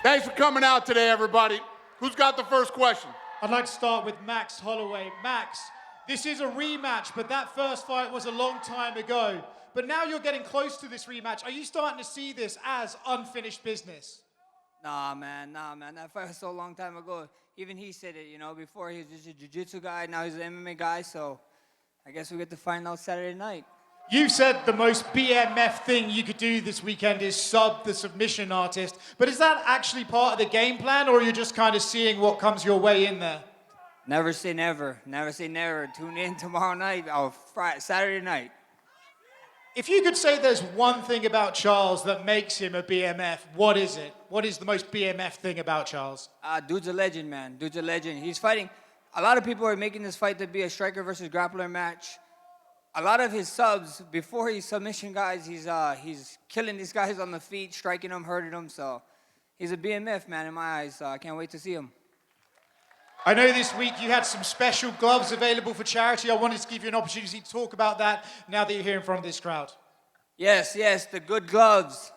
Thanks for coming out today, everybody. Who's got the first question? I'd like to start with Max Holloway. Max, this is a rematch, but that first fight was a long time ago. But now you're getting close to this rematch. Are you starting to see this as unfinished business? Nah, man. That fight was so long time ago. Even he said it, before he was just a jiu-jitsu guy, now he's an MMA guy, so I guess we get to find out Saturday night. You said the most BMF thing you could do this weekend is sub the submission artist, but is that actually part of the game plan, or are you just kind of seeing what comes your way in there? Never say never. Never say never. Tune in tomorrow night, Saturday night. If you could say there's one thing about Charles that makes him a BMF, what is it? What is the most BMF thing about Charles? Dude's a legend, man. Dude's a legend. He's fighting. A lot of people are making this fight to be a striker versus grappler match. A lot of his subs, before he's submission guys, he's killing these guys on the feet, striking them, hurting them. So he's a BMF, man, in my eyes. So I can't wait to see him. I know this week you had some special gloves available for charity. I wanted to give you an opportunity to talk about that now that you're here in front of this crowd. Yes, the good gloves.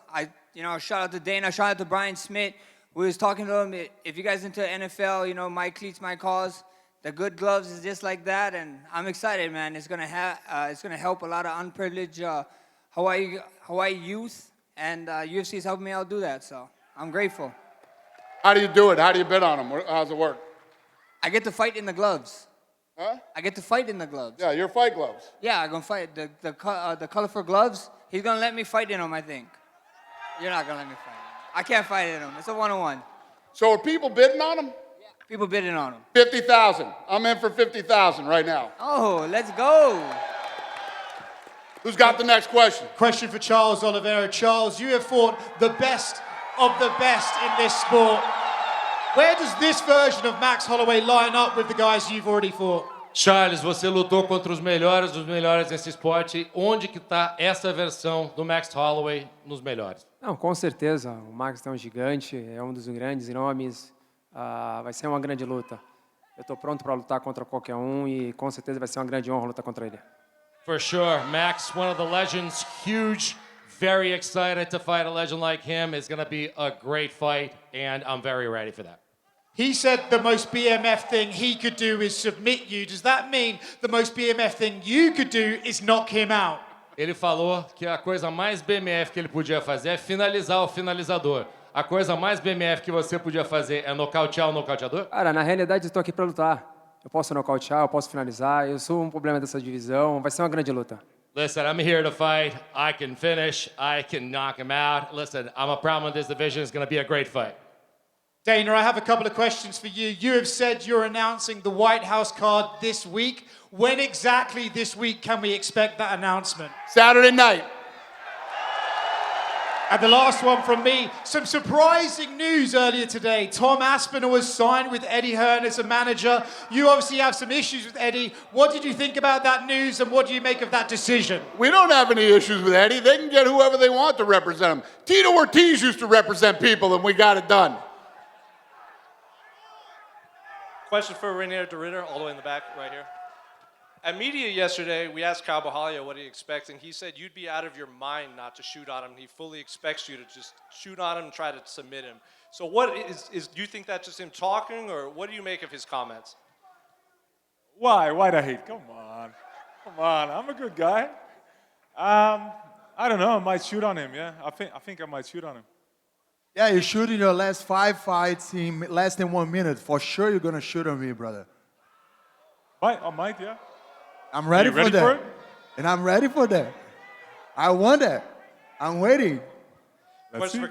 Shout out to Dana, shout out to Brian Smith. We was talking to him, if you guys into NFL, my cleats, my cause. The good gloves is just like that, and I'm excited, man. It's gonna help a lot of unprivileged Hawaii youth, and UFC is helping me out do that, so I'm grateful. How do you do it? How do you bid on them? How's it work? I get to fight in the gloves. Huh? I get to fight in the gloves. Yeah, your fight gloves. Yeah, I'm gonna fight. The colorful gloves, he's gonna let me fight in them, I think. You're not gonna let me fight in them. I can't fight in them. It's a one-on-one. So are people bidding on them? Yeah, people bidding on them. 50,000. I'm in for 50,000 right now. Oh, let's go. Who's got the next question? Question for Charles Oliveira. Charles, you have fought the best of the best in this sport. Where does this version of Max Holloway line up with the guys you've already fought? Charles, você lutou contra os melhores dos melhores nesse esporte. Onde que está essa versão do Max Holloway nos melhores? Não, com certeza. O Max é um gigante, é um dos grandes nomes. Vai ser uma grande luta. Eu estou pronto para lutar contra qualquer um e com certeza vai ser uma grande honra lutar contra ele. For sure. Max, one of the legends, huge, very excited to fight a legend like him. It's going to be a great fight, and I'm very ready for that. He said the most BMF thing he could do is submit you. Does that mean the most BMF thing you could do is knock him out? Ele falou que a coisa mais BMF que ele podia fazer é finalizar o finalizador. A coisa mais BMF que você podia fazer é nocautear o nocauteador? Cara, na realidade eu estou aqui para lutar. Eu posso nocautear, eu posso finalizar. Eu sou um problema dessa divisão. Vai ser uma grande luta. Listen, I'm here to fight. I can finish. I can knock him out. Listen, I'm a problem in this division. It's going to be a great fight. Dana, I have a couple of questions for you. You have said you're announcing the White House card this week. When exactly this week can we expect that announcement? Saturday night. And the last one from me, some surprising news earlier today. Tom Aspinall was signed with Eddie Hearn as a manager. You obviously have some issues with Eddie. What did you think about that news, and what do you make of that decision? We don't have any issues with Eddie. They can get whoever they want to represent him. Tito Ortiz used to represent people, and we got it done. Question for Reiner, all the way in the back, right here. At media yesterday, we asked Caio what he expects, and he said you'd be out of your mind not to shoot on him. He fully expects you to just shoot on him and try to submit him. So what is do you think that's just him talking, or what do you make of his comments? Why? Why the hate? Come on. I'm a good guy. I don't know. I might shoot on him, yeah. I think I might shoot on him. Yeah, you shoot in your last 5 fights in less than 1 minute. For sure you're going to shoot on me, brother. I might, yeah. I'm ready, for that. For it? And I'm ready for that. I want that. I'm waiting. Question for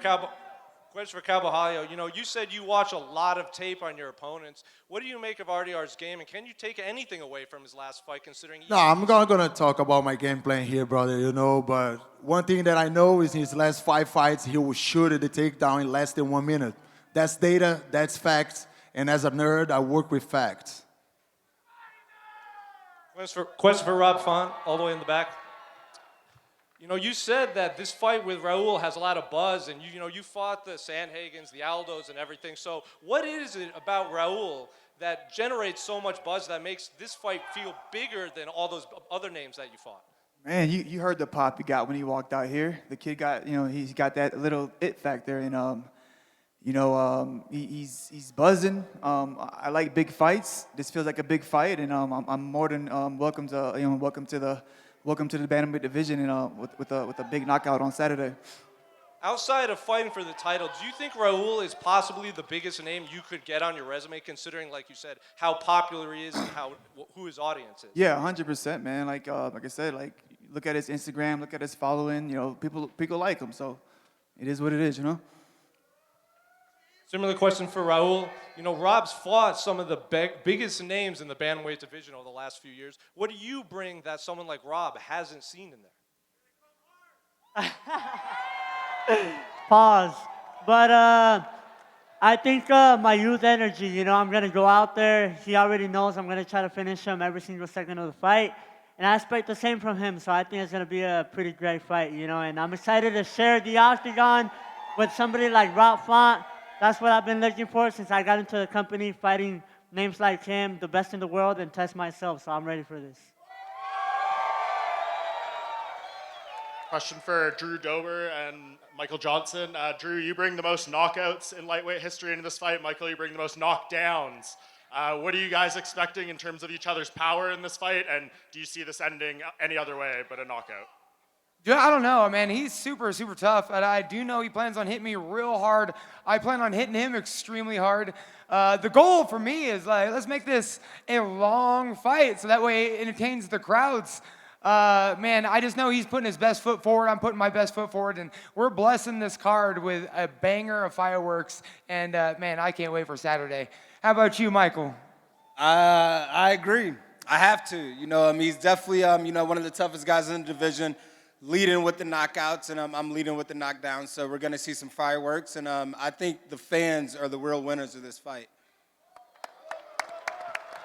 Caio. You said you watch a lot of tape on your opponents. What do you make of RDR's game, and can you take anything away from his last fight, considering... No, I'm not going to talk about my game plan here, brother, but one thing that I know is in his last 5 fights, he will shoot at the takedown in less than 1 minute. That's data, that's facts, and as a nerd, I work with facts. Question for Rob Font, all the way in the back. You said that this fight with Raul has a lot of buzz, and you fought the Sandhagens, the Aldos, and everything. So what is it about Raul that generates so much buzz that makes this fight feel bigger than all those other names that you fought? Man, you heard the pop he got when he walked out here. The kid got, he's got that little it factor, and He's buzzing. I like big fights. This feels like a big fight, and I'm more than welcome to the bantamweight division, and with a big knockout on Saturday. Outside of fighting for the title, do you think Raul is possibly the biggest name you could get on your resume, considering, like you said, how popular he is and who his audience is? Yeah, 100%, man. Like I said, like look at his Instagram, look at his following. People like him, so it is what it is, Similar question for Raul. Rob's fought some of the biggest names in the bantamweight division over the last few years. What do you bring that someone like Rob hasn't seen in there? Pause. But I think my youth energy, I'm going to go out there. He already knows I'm going to try to finish him every single second of the fight. And I expect the same from him, so I think it's going to be a pretty great fight, and I'm excited to share the octagon with somebody like Rob Font. That's what I've been looking for since I got into the company, fighting names like him, the best in the world, and test myself, so I'm ready for this. Question for Drew Dober and Michael Johnson. Drew, you bring the most knockouts in lightweight history into this fight. Michael, you bring the most knockdowns. What are you guys expecting in terms of each other's power in this fight? And do you see this ending any other way but a knockout? Yeah, I don't know, man. He's super, super tough. And I do know he plans on hitting me real hard. I plan on hitting him extremely hard. The goal for me is, let's make this a long fight so that way it entertains the crowds. Man, I just know he's putting his best foot forward. I'm putting my best foot forward. And we're blessing this card with a banger of fireworks. And, man, I can't wait for Saturday. How about you, Michael? I agree. I have to. He's definitely, one of the toughest guys in the division, leading with the knockouts, and I'm leading with the knockdowns. So we're going to see some fireworks. And I think the fans are the real winners of this fight.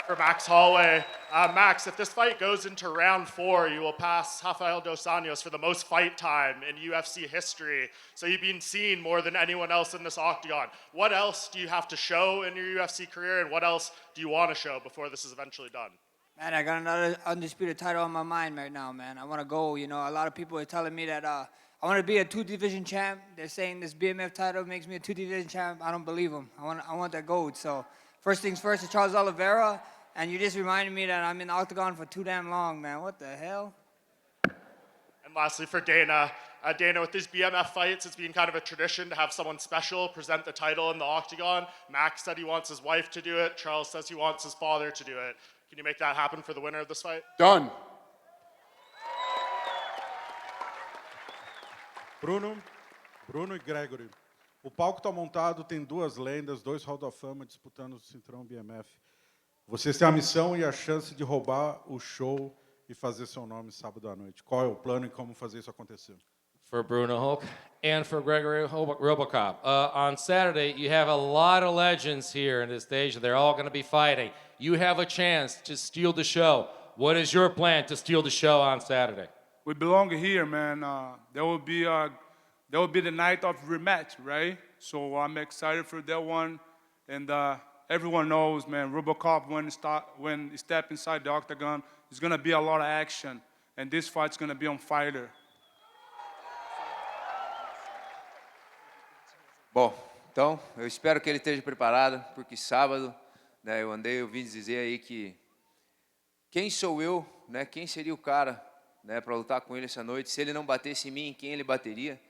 For Max Holloway. Max, if this fight goes into round 4, you will pass Rafael dos Anjos for the most fight time in UFC history. So you've been seen more than anyone else in this octagon. What else do you have to show in your UFC career, and what else do you want to show before this is eventually done? Man, I got another undisputed title on my mind right now, man. I want to go. A lot of people are telling me that I want to be a 2-division champ. They're saying this BMF title makes me a 2-division champ. I don't believe them. I want that gold. So first things first is Charles Oliveira. And you just reminded me that I'm in the octagon for too damn long, man. What the hell? And lastly, for Dana. Dana, with these BMF fights, it's been kind of a tradition to have someone special present the title in the octagon. Max said he wants his wife to do it. Charles says he wants his father to do it. Can you make that happen for the winner of this fight? Done. Brunno e Gregory. O palco está montado, tem duas lendas, 2 Hall da Fama disputando o cinturão BMF. Vocês têm a missão e a chance de roubar o show e fazer seu nome sábado à noite. Qual é o plano e como fazer isso acontecer? For Brunno Hulk and for Gregory Robocop. On Saturday, you have a lot of legends here in this stage. They're all going to be fighting. You have a chance to steal the show. What is your plan to steal the show on Saturday? We belong here, man. There will be the night of rematch, right? So I'm excited for that one, and everyone knows, man. RoboCop when he step inside the octagon, there's gonna be a lot of action, and this fight's gonna be on fire. Bom, então eu espero que ele esteja preparado, porque sábado, né, eu vim dizer aí que quem sou eu, né? Quem seria o cara, né, para lutar com ele essa noite? Se ele não batesse em mim, quem ele bateria?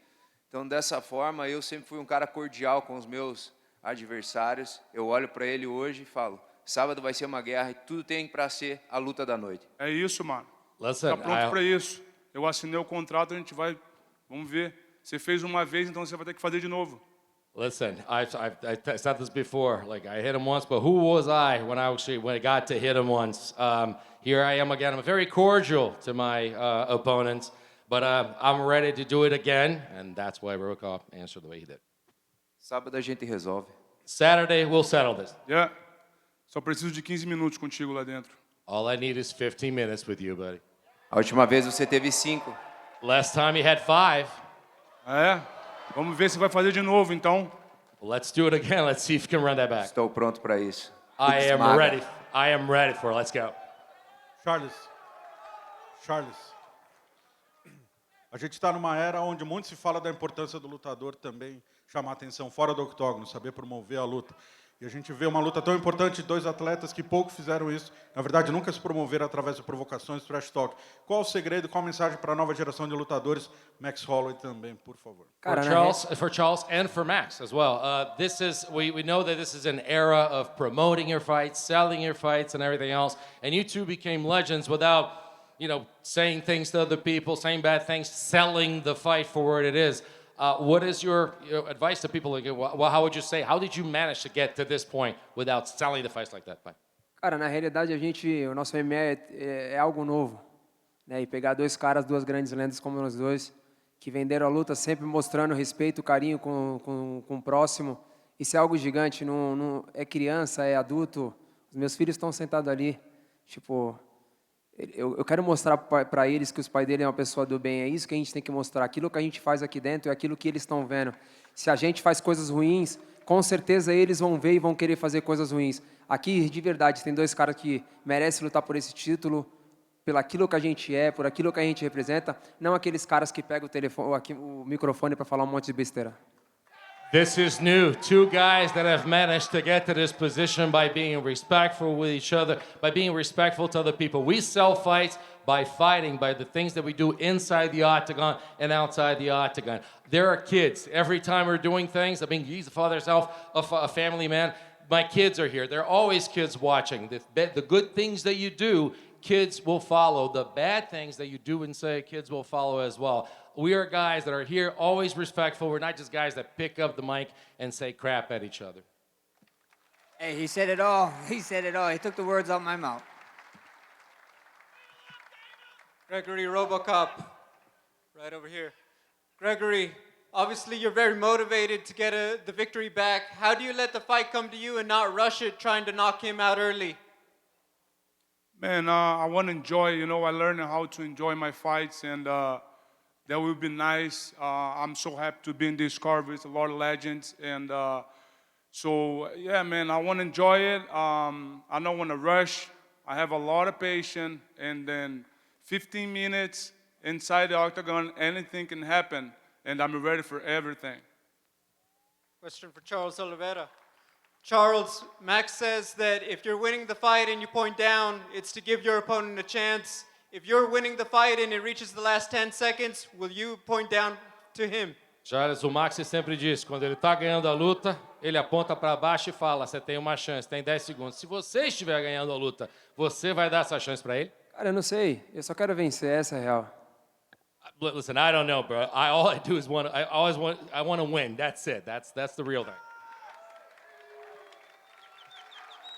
Então, dessa forma, eu sempre fui um cara cordial com os meus adversários. Eu olho para ele hoje e falo: sábado vai ser uma guerra e tudo tem para ser a luta da noite. É isso, mano. Listen, tá pronto para isso. Eu assinei o contrato, a gente vai, vamos ver. Você fez uma vez, então você vai ter que fazer de novo. Listen, I said this before. Like, I hit him once, but who was I when I got to hit him once? Here I am again. I'm very cordial to my opponents, but I'm ready to do it again, and that's why Robocop answered the way he did. Sábado a gente resolve. Saturday, we'll settle this. Yeah. Só preciso de 15 minutos contigo lá dentro. All I need is 15 minutes with you, buddy. A última vez você teve 5. Last time you had 5. É? Vamos ver se vai fazer de novo, então. Let's do it again. Let's see if you can run that back. Estou pronto para isso. I am ready for it. Let's go. Charles. A gente está numa era onde muito se fala da importância do lutador também chamar atenção fora do octógono, saber promover a luta. E a gente vê uma luta tão importante de dois atletas que pouco fizeram isso. Na verdade, nunca se promoveram através de provocações, trash talk. Qual o segredo, qual a mensagem para a nova geração de lutadores? Max Holloway também, por favor. For Charles and for Max as well. We know that this is an era of promoting your fights, selling your fights, and everything else. And you two became legends without, saying things to other people, saying bad things, selling the fight for what it is. What is your advice to people? How would you say? How did you manage to get to this point without selling the fights like that? Cara, na realidade, o nosso MMA é algo novo, né? E pegar dois caras, duas grandes lendas como nós dois, que venderam a luta sempre mostrando respeito, carinho com o próximo. Isso é algo gigante, não é criança, é adulto. Os meus filhos estão sentados ali, eu quero mostrar para eles que os pais dele é uma pessoa do bem. É isso que a gente tem que mostrar. Aquilo que a gente faz aqui dentro é aquilo que eles estão vendo. Se a gente faz coisas ruins, com certeza eles vão ver e vão querer fazer coisas ruins. Aqui, de verdade, tem dois caras que merecem lutar por esse título, pelo aquilo que a gente é, por aquilo que a gente representa, não aqueles caras que pegam o microfone para falar um monte de besteira. This is new. Two guys that have managed to get to this position by being respectful with each other, by being respectful to other people. We sell fights by fighting, by the things that we do inside the octagon and outside the octagon. There are kids. Every time we're doing things, he's the father himself, a family man. My kids are here. There are always kids watching. The good things that you do, kids will follow. The bad things that you do and say, kids will follow as well. We are guys that are here, always respectful. We're not just guys that pick up the mic and say crap at each other. Hey, he said it all. He said it all. He took the words out of my mouth. Gregory Robocop, right over here. Gregory, obviously you're very motivated to get the victory back. How do you let the fight come to you and not rush it, trying to knock him out early? Man, I want to enjoy, I learned how to enjoy my fights, and that would be nice. I'm so happy to be in this card with a lot of legends. And yeah, man, I want to enjoy it. I don't want to rush. I have a lot of patience. And then 15 minutes inside the octagon, anything can happen. And I'm ready for everything. Question for Charles Oliveira. Charles, Max says that if you're winning the fight and you point down, it's to give your opponent a chance. If you're winning the fight and it reaches the last 10 seconds, will you point down to him? Charles, o Max sempre diz, quando ele está ganhando a luta, ele aponta para baixo e fala, você tem uma chance, tem 10 segundos. Se você estiver ganhando a luta, você vai dar essa chance para ele? Cara, eu não sei. Eu só quero vencer, essa é a real. Listen, I don't know, bro. All I do is I want to win. That's it. That's the real thing.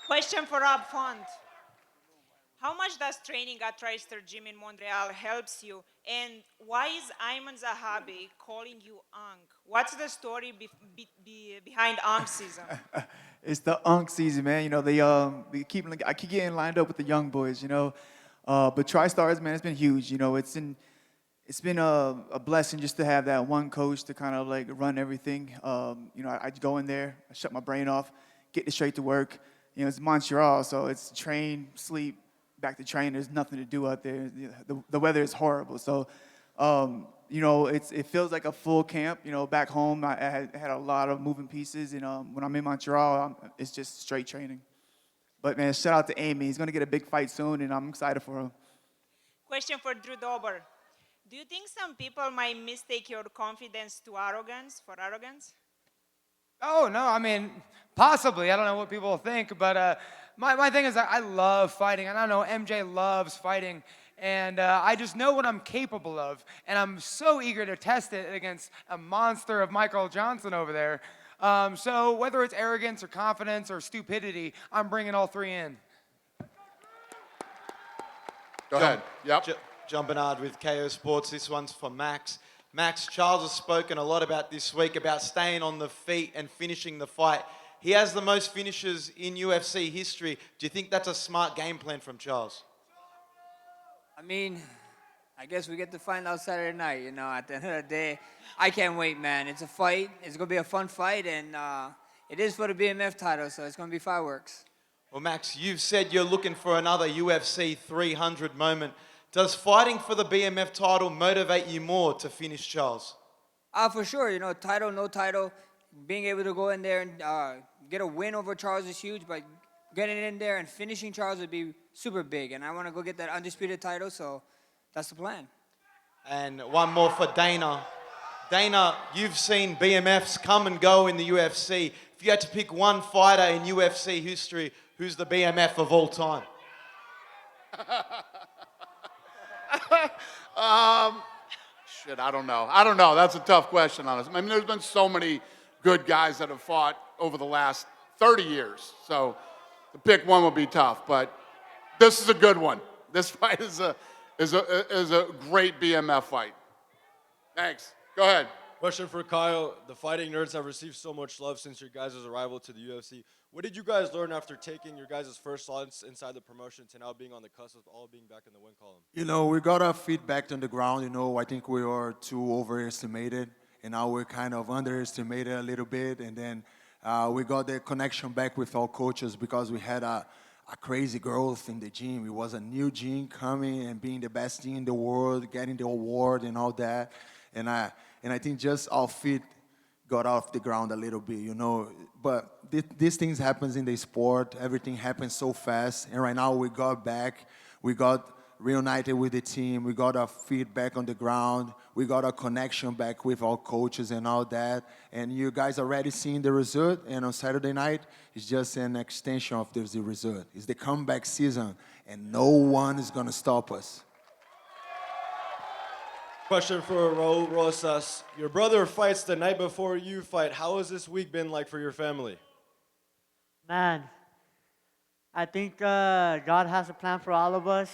Question for up front. How much does training at TriStar Gym in Montreal helps you? And why is Ayman Zahabi calling you Ankh? What's the story behind Ankh season? It's the Ankh season, man. I keep getting lined up with the young boys, But TriStars, man, it's been huge. It's been a blessing just to have that one coach to kind of like run everything. I go in there, I shut my brain off, get straight to work. It's Montreal, so it's train, sleep, back to train. There's nothing to do out there. The weather is horrible. So, it feels like a full camp. Back home, I had a lot of moving pieces. And when I'm in Montreal, it's just straight training. But, man, shout out to Amy. He's going to get a big fight soon, and I'm excited for him. Question for Drew Dober. Do you think some people might mistake your confidence for arrogance? Oh, no, I mean, possibly. I don't know what people think, but my thing is that I love fighting, and I know MJ loves fighting, and I just know what I'm capable of, and I'm so eager to test it against a monster of Michael Johnson over there. So whether it's arrogance or confidence or stupidity, I'm bringing all three in. Go ahead. Yep. John Bernard with Caio Sports. This one's for Max. Max, Charles has spoken a lot about this week about staying on the feet and finishing the fight. He has the most finishes in UFC history. Do you think that's a smart game plan from Charles? I mean, I guess we get to find out Saturday night, at the end of the day. I can't wait, man. It's a fight. It's going to be a fun fight, and it is for the BMF title, so it's going to be fireworks. Well, Max, you've said you're looking for another UFC 300 moment. Does fighting for the BMF title motivate you more to finish Charles? For sure, you know, title, no title, being able to go in there and get a win over Charles is huge, but getting in there and finishing Charles would be super big. And I want to go get that undisputed title, so that's the plan. And one more for Dana. Dana, you've seen BMFs come and go in the UFC. If you had to pick one fighter in UFC history, who's the BMF of all time? Shit, I don't know. I don't know. That's a tough question, honestly. I mean, there's been so many good guys that have fought over the last 30 years. So to pick one would be tough, but this is a good one. This fight is a great BMF fight. Thanks. Go ahead. Question for Caio. The fighting nerds have received so much love since your guys' arrival to the UFC. What did you guys learn after taking your guys' first loss inside the promotion to now being on the cusp of all being back in the win column? You know, we got our feet back on the ground. You know, I think we were too overestimated, and now we're kind of underestimated a little bit. And then we got the connection back with our coaches because we had a crazy growth in the gym. It was a new gym coming and being the best team in the world, getting the award and all that. And I think just our feet got off the ground a little bit, you know. But these things happens in the sport. Everything happens so fast. And right now we got back. We got reunited with the team. We got our feet back on the ground. We got our connection back with our coaches and all that. And you guys already seen the result. And on Saturday night, it's just an extension of the result. It's the comeback season. And no one is going to stop us. Question for Raul Rosas. Your brother fights the night before you fight. How has this week been like for your family? Man, I think God has a plan for all of us.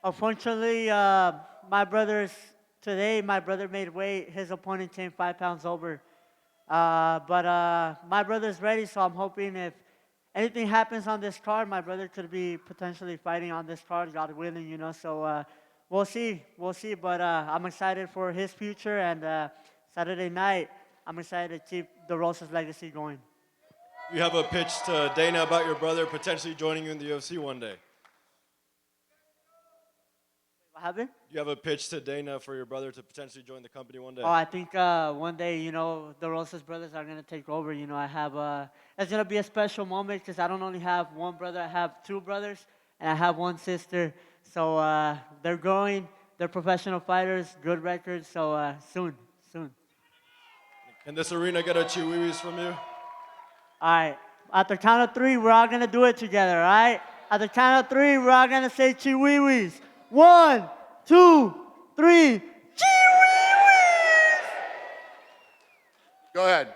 Unfortunately, my brother made weight. His opponent came 5 pounds over. But my brother's ready, so I'm hoping if anything happens on this card, my brother could be potentially fighting on this card, God willing, you know. So we'll see. But I'm excited for his future, and Saturday night, I'm excited to keep the Rosas legacy going. You have a pitch to Dana about your brother potentially joining you in the UFC one day. What happened? You have a pitch to Dana for your brother to potentially join the company one day. Oh, I think one day, you know, the Rosas brothers are going to take over. You know, it's going to be a special moment because I don't only have one brother, I have 2 brothers, and I have 1 sister. So they're growing, they're professional fighters, good records, so soon. Can this arena get a chihuihuis from you? All right, at the count of 3, we're all going to do it together, all right? At the count of 3, we're all going to say chihuihuis. 1, 2, 3, Go ahead.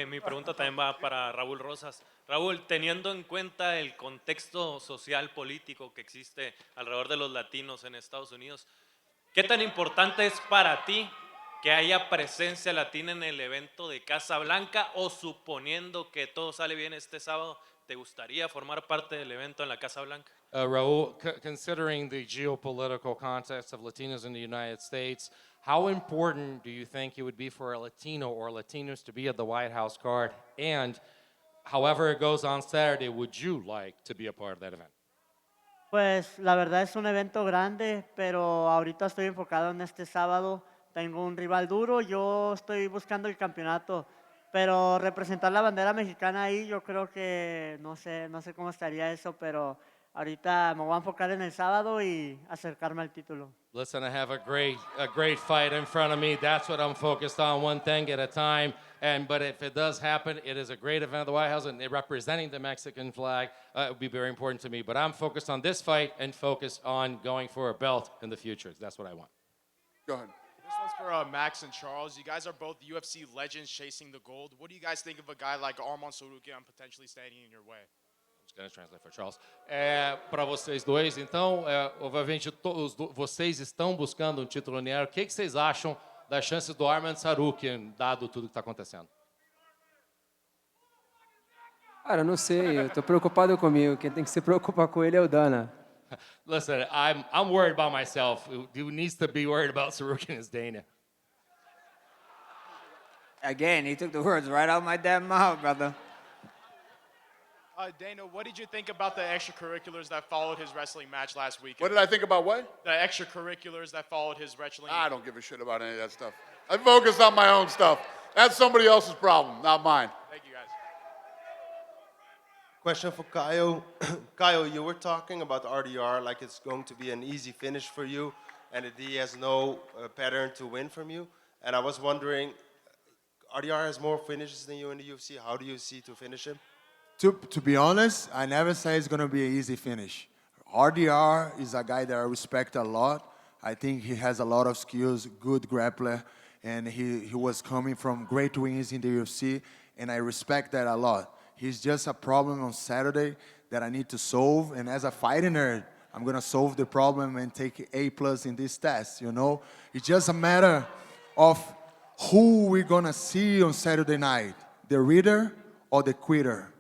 Mi pregunta también va para Raúl Rosas. Raúl, teniendo en cuenta el contexto social político que existe alrededor de los latinos en Estados Unidos, ¿qué tan importante es para ti que haya presencia latina en el evento de Casa Blanca o suponiendo que todo sale bien este sábado, ¿te gustaría formar parte del evento en la Casa Blanca? Raul, considering the geopolitical context of Latinos in the United States, how important do you think it would be for a Latino or Latinos to be at the White House card? And however it goes on Saturday, would you like to be a part of that event? Pues la verdad es un evento grande, pero ahorita estoy enfocado en este sábado. Tengo un rival duro, yo estoy buscando el campeonato, pero representar la bandera mexicana ahí, yo creo que no sé cómo estaría eso, pero ahorita me voy a enfocar en el sábado y acercarme al título. Listen, I have a great fight in front of me. That's what I'm focused on, one thing at a time. But if it does happen, it is a great event at the White House, and representing the Mexican flag would be very important to me. But I'm focused on this fight and focused on going for a belt in the future. That's what I want. Go ahead. This one's for Max and Charles. You guys are both UFC legends chasing the gold. What do you guys think of a guy like Arman Tsarukyan potentially standing in your way? Going to translate for Charles. Para vocês dois, então, obviamente vocês estão buscando um título linear. O que vocês acham das chances do Arman Tsarukyan, dado tudo que está acontecendo? Cara, eu não sei, eu tô preocupado comigo. Quem tem que se preocupar com ele é o Dana. Listen, I'm worried about myself. Who needs to be worried about Tsarukyan is Dana. Again, he took the words right out of my damn mouth, brother. Dana, what did you think about the extracurriculars that followed his wrestling match last week? What did I think about what? The extracurriculars that followed his wrestling. I don't give a shit about any of that stuff. I focus on my own stuff. That's somebody else's problem, not mine. Thank you, guys. Question for Caio. Caio, you were talking about RDR like it's going to be an easy finish for you and that he has no pattern to win from you. And I was wondering, RDR has more finishes than you in the UFC. How do you see to finish him? To be honest, I never say it's going to be an easy finish. RDR is a guy that I respect a lot. I think he has a lot of skills, good grappler, and he was coming from great wins in the UFC, and I respect that a lot. He's just a problem on Saturday that I need to solve, and as a fighting nerd, I'm going to solve the problem and take A+ in this test, you know? It's just a matter of who we're going to see on Saturday night, the reader or the quitter.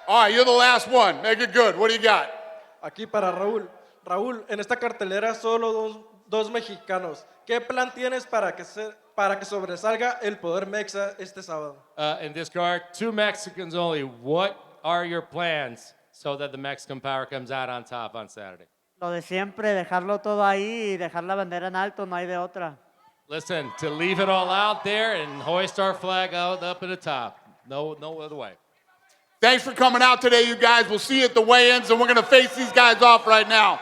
All right, you're the last one. Make it good. What do you got? Aquí para Raúl. Raúl, en esta cartelera solo dos mexicanos. ¿Qué plan tienes para que sobresalga el poder mexa este sábado? In this card, 2 Mexicans only. What are your plans so that the Mexican power comes out on top on Saturday? Lo de siempre, dejarlo todo ahí y dejar la bandera en alto, no hay de otra. Listen, to leave it all out there and hoist our flag out up at the top. No other way. Thanks for coming out today, you guys. We'll see you at the weigh-ins, and we're going to face these guys off right now.